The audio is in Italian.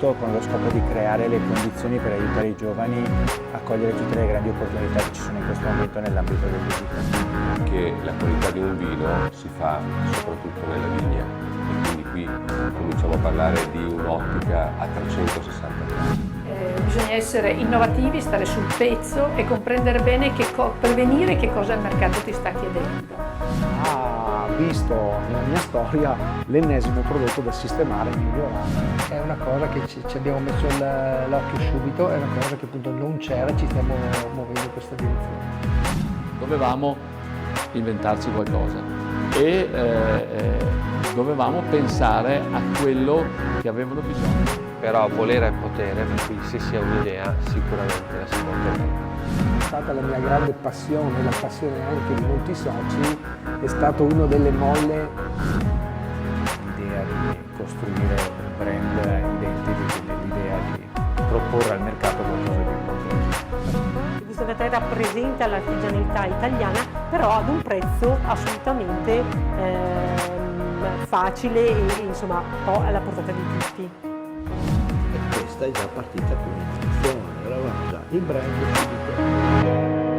tutto con lo scopo di creare le condizioni per aiutare i giovani a cogliere tutte le grandi opportunità che ci sono in questo momento nell'ambito del digital. Che la qualità di un vino si fa soprattutto nella vigna e quindi qui cominciamo a parlare di un'ottica a 360 gradi. Bisogna essere innovativi, stare sul pezzo e comprendere bene prevenire che cosa il mercato ti sta chiedendo. Ha visto nella mia storia l'ennesimo prodotto da sistemare e migliorare. È una cosa che ci abbiamo messo l'occhio subito, è una cosa che appunto non c'era, ci stiamo muovendo in questa direzione. Dovevamo inventarci qualcosa e dovevamo pensare a quello che avevano bisogno. Però volere è potere, per cui se si ha un'idea sicuramente la si può ottenere. È stata la mia grande passione, la passione anche di molti soci, è stato uno delle molle. L'idea di costruire un brand identity, l'idea di proporre al mercato qualcosa di importante. Questo Caffè rappresenta l'artigianalità italiana, però ad un prezzo assolutamente facile e insomma un po' alla portata di tutti. Questa è già partita con l'intuizione, eravamo già in brand subito.